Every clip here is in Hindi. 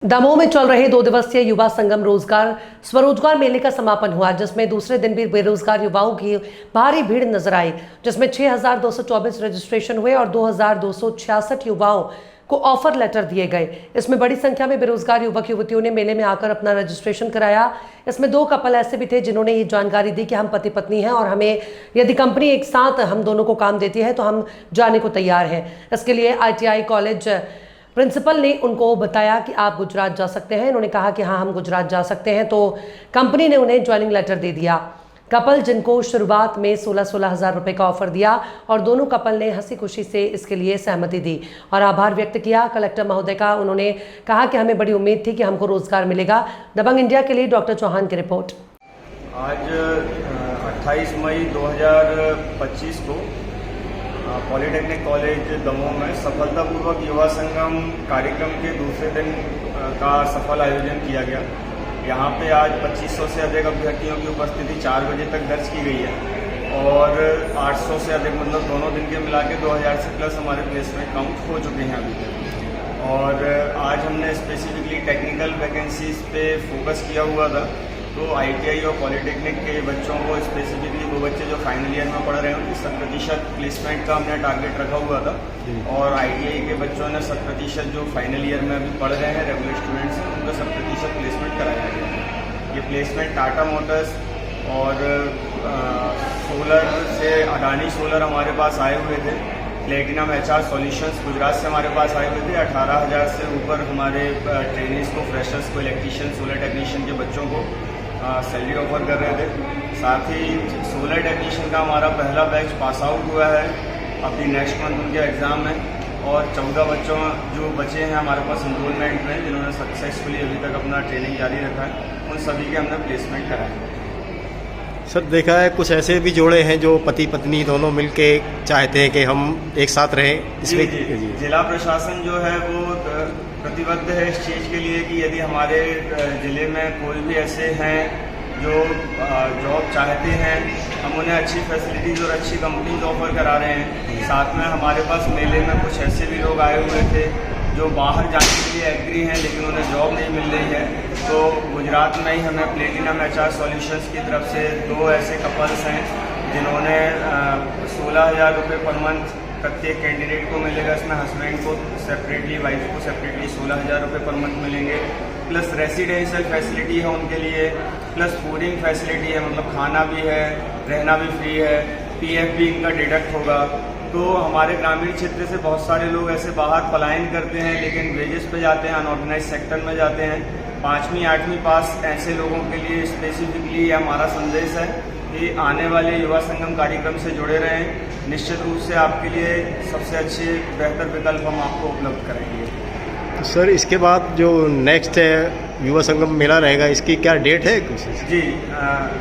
दमोह में चल रहे 2 दिवसीय युवा संगम रोजगार स्वरोजगार मेले का समापन हुआ, जिसमें दूसरे दिन भी बेरोजगार युवाओं की भारी भीड़ नजर आई, जिसमें 6,224 रजिस्ट्रेशन हुए और 2,266 युवाओं को ऑफर लेटर दिए गए। इसमें बड़ी संख्या में बेरोजगार युवक युवतियों ने मेले में आकर अपना रजिस्ट्रेशन कराया। इसमें 2 कपल ऐसे भी थे जिन्होंने ये जानकारी दी कि हम पति पत्नी हैं और हमें यदि कंपनी एक साथ हम दोनों को काम देती है तो हम जाने को तैयार हैं। इसके लिए ITI कॉलेज प्रिंसिपल ने उनको बताया कि आप गुजरात जा सकते हैं। उन्होंने कहा कि हाँ, हम गुजरात जा सकते हैं, तो कंपनी ने उन्हें ज्वाइनिंग लेटर दे दिया। कपल जिनको शुरुआत में 16-16 हज़ार रुपये का ऑफर दिया और दोनों कपल ने हंसी खुशी से इसके लिए सहमति दी और आभार व्यक्त किया कलेक्टर महोदय का। उन्होंने कहा कि हमें बड़ी उम्मीद थी कि हमको रोजगार मिलेगा। दबंग इंडिया के लिए डॉक्टर चौहान की रिपोर्ट। आज 28 मई 2025 को पॉलिटेक्निक कॉलेज दमोह में सफलतापूर्वक युवा संगम कार्यक्रम के दूसरे दिन का सफल आयोजन किया गया। यहाँ पे आज 2500 से अधिक अभ्यर्थियों की उपस्थिति 4 बजे तक दर्ज की गई है और 800 से अधिक मतलब दोनों दिन के मिला के 2000 से प्लस हमारे प्लेसमेंट काउंट हो चुके हैं अभी तक। और आज हमने स्पेसिफिकली टेक्निकल वैकेंसीज पे फोकस किया हुआ था, तो ITI और पॉलिटेक्निक के बच्चों को स्पेसिफिकली वो बच्चे जो फाइनल ईयर में पढ़ रहे हैं उनकी 100% प्लेसमेंट का हमने टारगेट रखा हुआ था और ITI के बच्चों ने 100% जो फाइनल ईयर में अभी पढ़ रहे हैं रेगुलर स्टूडेंट्स हैं उनका 100% प्लेसमेंट कराया गया। ये प्लेसमेंट टाटा मोटर्स और सोलर से अडानी सोलर हमारे पास आए हुए थे। प्लेटिनम HR सॉल्यूशंस गुजरात से हमारे पास आए हुए थे। 18,000 से ऊपर हमारे ट्रेनिंग्स को, फ्रेशर्स को, इलेक्ट्रीशियन, सोलर टेक्नीशियन के बच्चों को सैलरी ऑफर कर रहे थे। साथ ही सोलर टेक्नीशियन का हमारा पहला बैच पास आउट हुआ है, अभी नेक्स्ट मंथ उनके एग्ज़ाम है और 14 बच्चों जो बचे हैं हमारे पास इनरोलमेंट में जिन्होंने सक्सेसफुली अभी तक अपना ट्रेनिंग जारी रखा है, उन सभी के हमने प्लेसमेंट कराए। सर, देखा है कुछ ऐसे भी जोड़े हैं जो पति पत्नी दोनों मिलके चाहते हैं कि हम एक साथ रहें। इसमें जी, जिला प्रशासन जो है वो प्रतिबद्ध है इस चीज़ के लिए कि यदि हमारे ज़िले में कोई भी ऐसे हैं जो जॉब चाहते हैं, हम उन्हें अच्छी फैसिलिटीज़ और अच्छी कंपनीज ऑफर करा रहे हैं। साथ में हमारे पास मेले में कुछ ऐसे भी लोग आए हुए थे जो बाहर जाने के लिए एग्री हैं लेकिन उन्हें जॉब नहीं मिल रही है, तो गुजरात में ही हमें प्लेटिनम HR सॉल्यूशंस की तरफ से 2 ऐसे कपल्स हैं जिन्होंने 16,000 रुपये पर मंथ प्रत्येक कैंडिडेट को मिलेगा। इसमें हस्बैंड को सेपरेटली, वाइफ को सेपरेटली 16,000 रुपये पर मंथ मिलेंगे, प्लस रेसिडेंशियल फैसिलिटी है उनके लिए, प्लस फूडिंग फैसिलिटी है, मतलब खाना भी है, रहना भी फ्री है, PF भी इनका डिडक्ट होगा। तो हमारे ग्रामीण क्षेत्र से बहुत सारे लोग ऐसे बाहर पलायन करते हैं लेकिन वेजेस पे जाते हैं, अनऑर्गेनाइज सेक्टर में जाते हैं। 5वीं 8वीं पास ऐसे लोगों के लिए स्पेसिफिकली हमारा संदेश है कि आने वाले युवा संगम कार्यक्रम से जुड़े रहें। निश्चित रूप से आपके लिए सबसे अच्छे बेहतर विकल्प हम आपको उपलब्ध कराएंगे। तो सर, इसके बाद जो नेक्स्ट है युवा संगम मेला रहेगा, इसकी क्या डेट है कुछ? जी,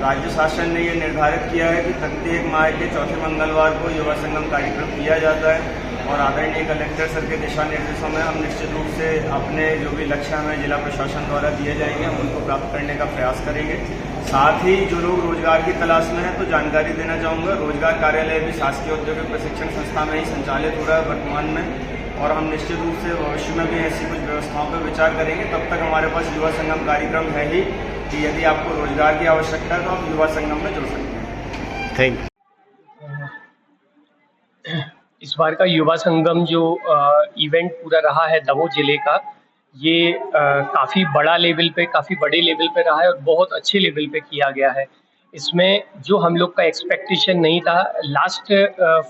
राज्य शासन ने ये निर्धारित किया है कि प्रत्येक माह के चौथे मंगलवार को युवा संगम कार्यक्रम किया जाता है और आदरणीय कलेक्टर सर के दिशा निर्देशों में हम निश्चित रूप से अपने जो भी लक्ष्य हमें जिला प्रशासन द्वारा दिए जाएंगे हम उनको प्राप्त करने का प्रयास करेंगे। साथ ही जो लोग रोजगार की तलाश में हैं तो जानकारी देना चाहूँगा, रोजगार कार्यालय भी शासकीय औद्योगिक प्रशिक्षण संस्था में ही संचालित हो रहा है वर्तमान में और हम निश्चित रूप से भविष्य में भी ऐसी कुछ व्यवस्थाओं पर विचार करेंगे। तब तक हमारे पास युवा संगम कार्यक्रम है ही कि यदि आपको रोजगार की आवश्यकता है तो आप युवा संगम में जुड़ सकते हैं। Thank you. इस बार का युवा संगम जो इवेंट पूरा रहा है दमोह जिले का, ये काफ़ी बड़ा लेवल पे, काफ़ी बड़े लेवल पे रहा है और बहुत अच्छे लेवल पे किया गया है। इसमें जो हम लोग का एक्सपेक्टेशन नहीं था, लास्ट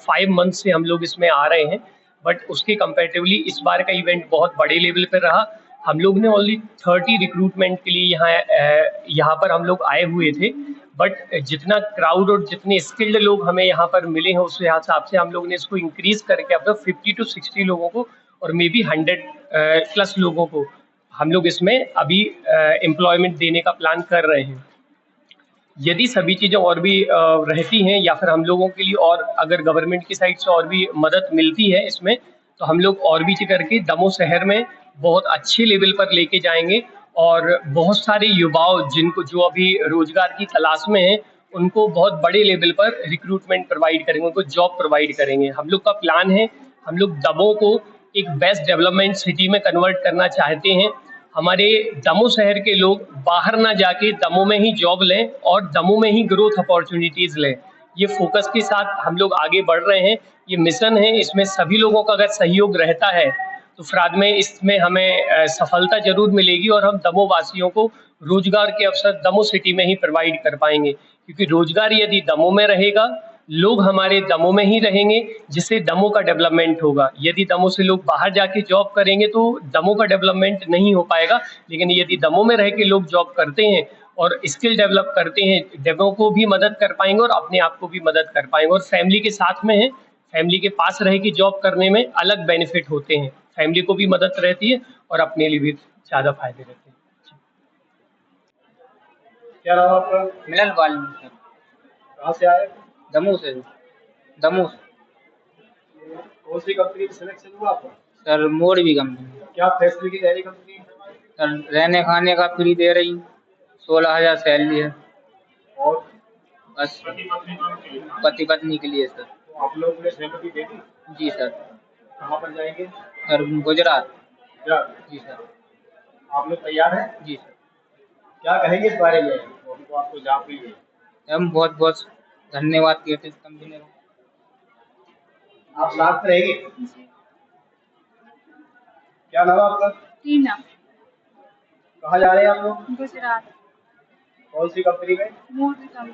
5 मंथ से हम लोग इसमें आ रहे हैं, बट उसके कंपैरेटिवली इस बार का इवेंट बहुत बड़े लेवल पे रहा। हम लोग ने ओनली 30 रिक्रूटमेंट के लिए यहाँ पर हम लोग आए हुए थे, बट जितना क्राउड और जितने स्किल्ड लोग हमें यहाँ पर मिले हैं उस हिसाब से हम लोग ने इसको इंक्रीज करके अब तक 50 to 60 लोगों को और मे बी 100 प्लस लोगों को हम लोग इसमें अभी एम्प्लॉयमेंट देने का प्लान कर रहे हैं। यदि सभी चीज़ें और भी रहती हैं या फिर हम लोगों के लिए और अगर गवर्नमेंट की साइड से और भी मदद मिलती है इसमें, तो हम लोग और भी चीज़ करके दमोह शहर में बहुत अच्छे लेवल पर लेके जाएंगे और बहुत सारे युवाओं जिनको जो अभी रोजगार की तलाश में हैं उनको बहुत बड़े लेवल पर रिक्रूटमेंट प्रोवाइड करेंगे, उनको जॉब प्रोवाइड करेंगे। हम लोग का प्लान है, हम लोग दमोह को एक बेस्ट डेवलपमेंट सिटी में कन्वर्ट करना चाहते हैं हमारे दमोह शहर के लोग बाहर ना जाके दमोह में ही जॉब लें और दमोह में ही ग्रोथ अपॉर्चुनिटीज लें। ये फोकस के साथ हम लोग आगे बढ़ रहे हैं। ये मिशन है, इसमें सभी लोगों का अगर सहयोग रहता है तो फिर में इसमें हमें सफलता जरूर मिलेगी और हम दमोह वासियों को रोजगार के अवसर दमोह सिटी में ही प्रोवाइड कर पाएंगे, क्योंकि रोजगार यदि दमोह में रहेगा, लोग हमारे दमोह में ही रहेंगे, जिससे दमोह का डेवलपमेंट होगा। यदि दमोह से लोग बाहर जाके जॉब करेंगे तो दमोह का डेवलपमेंट नहीं हो पाएगा, लेकिन यदि दमोह में रह के लोग जॉब करते हैं और स्किल डेवलप करते हैं, दमोह को भी मदद कर पाएंगे और अपने आप को भी मदद कर पाएंगे। और फैमिली के साथ में है, फैमिली के पास रह के जॉब करने में अलग बेनिफिट होते हैं, फैमिली को भी मदद रहती है और अपने लिए भी ज़्यादा फायदे रहते हैं। क्या नाम आपका? मिलन वाल्मीकि सर। कहाँ से आए? दमोह से। दमोह से। कौन सी कंपनी में सिलेक्शन हुआ आपका? सर मोड़ भी कंपनी। क्या फैसिलिटी दे रही कंपनी? सर रहने खाने का फ्री दे रही, 16,000 सैलरी है। और बस पति पत्नी के लिए सर। तो आप लोग ने सहमति दे दी? जी सर। कहाँ पर जाएंगे? सर गुजरात। जी सर। आप लोग तैयार हैं? जी सर। क्या कहेंगे इस बारे में? तो आपको जॉब मिली है। हम बहुत बहुत धन्यवाद कहते हैं इस कंपनी को। आप साथ में रहेंगे? क्या नाम है आपका? टीना। कहाँ जा रहे हैं आप लोग? गुजरात। कौन सी कंपनी में? मोदी कंपनी।